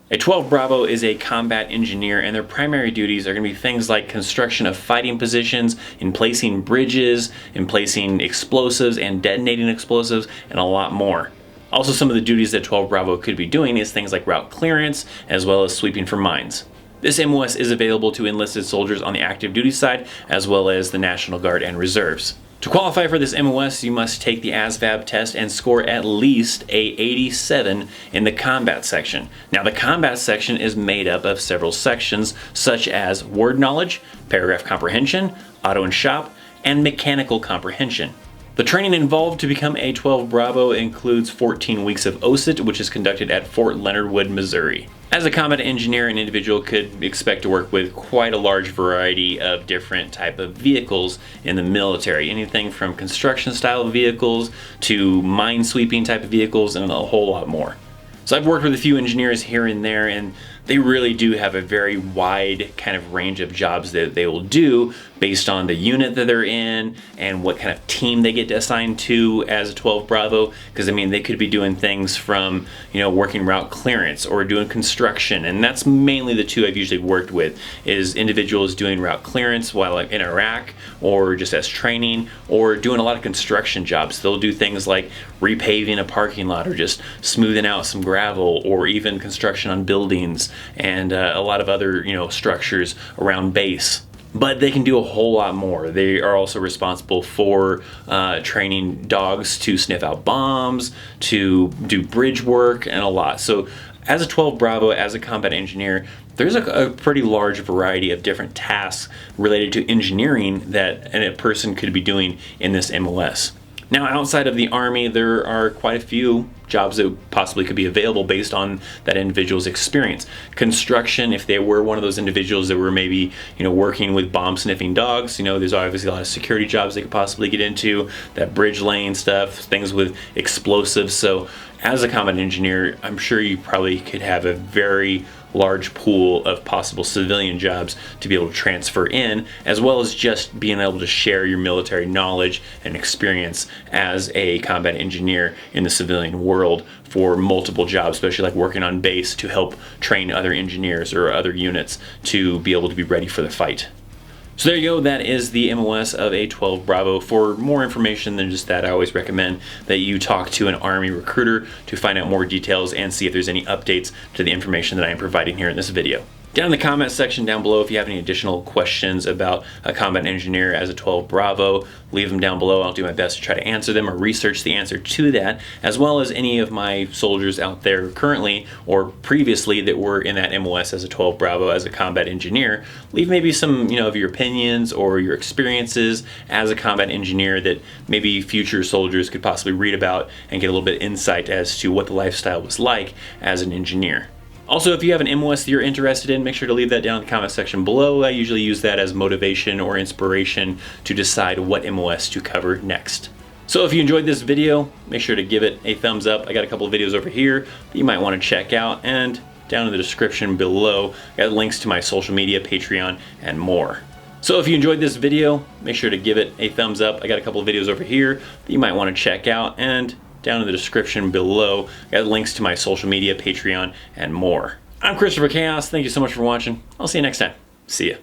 A 12 Bravo is a combat engineer, and their primary duties are going to be things like construction of fighting positions, in placing bridges, in placing explosives and detonating explosives, and a lot more. Also, some of the duties that 12 Bravo could be doing is things like route clearance, as well as sweeping for mines. This MOS is available to enlisted soldiers on the active duty side, as well as the National Guard and Reserves. To qualify for this MOS, you must take the ASVAB test and score at least a 87 in the combat section. Now, the combat section is made up of several sections, such as word knowledge, paragraph comprehension, auto and shop, and mechanical comprehension. The training involved to become a 12 Bravo includes 14 weeks of OSIT, which is conducted at Fort Leonard Wood, Missouri. As a combat engineer, an individual could expect to work with quite a large variety of different type of vehicles in the military. Anything from construction style vehicles to mine sweeping type of vehicles and a whole lot more. So I've worked with a few engineers here and there, and they really do have a very wide kind of range of jobs that they will do based on the unit that they're in and what kind of team they get assigned to as a 12 Bravo. Because I mean, they could be doing things from, working route clearance or doing construction, and that's mainly the two I've usually worked with, is individuals doing route clearance while in Iraq or just as training, or doing a lot of construction jobs. They'll do things like repaving a parking lot or just smoothing out some gravel, or even construction on buildings and a lot of other structures around base. But they can do a whole lot more. They are also responsible for training dogs to sniff out bombs, to do bridge work, and a lot. So as a 12 Bravo, as a combat engineer, there's a pretty large variety of different tasks related to engineering that a person could be doing in this MOS. Now, outside of the Army, there are quite a few jobs that possibly could be available based on that individual's experience. Construction, if they were one of those individuals that were maybe, working with bomb sniffing dogs, there's obviously a lot of security jobs they could possibly get into, that bridge lane stuff, things with explosives. So as a combat engineer, I'm sure you probably could have a very large pool of possible civilian jobs to be able to transfer in, as well as just being able to share your military knowledge and experience as a combat engineer in the civilian world for multiple jobs, especially like working on base to help train other engineers or other units to be able to be ready for the fight. So there you go, that is the MOS of a 12 Bravo. For more information than just that, I always recommend that you talk to an Army recruiter to find out more details and see if there's any updates to the information that I am providing here in this video. Down in the comment section down below, if you have any additional questions about a combat engineer as a 12 Bravo, leave them down below. I'll do my best to try to answer them or research the answer to that, as well as any of my soldiers out there currently or previously that were in that MOS as a 12 Bravo as a combat engineer. Leave maybe some of your opinions or your experiences as a combat engineer that maybe future soldiers could possibly read about and get a little bit of insight as to what the lifestyle was like as an engineer. Also, if you have an MOS that you're interested in, make sure to leave that down in the comment section below. I usually use that as motivation or inspiration to decide what MOS to cover next. So if you enjoyed this video, make sure to give it a thumbs up. I got a couple of videos over here that you might want to check out, and down in the description below, I got links to my social media, Patreon, and more. So if you enjoyed this video, make sure to give it a thumbs up. I got a couple of videos over here that you might want to check out, and down in the description below, I got links to my social media, Patreon, and more. I'm ThatChrisChaos. Thank you so much for watching. I'll see you next time. See ya.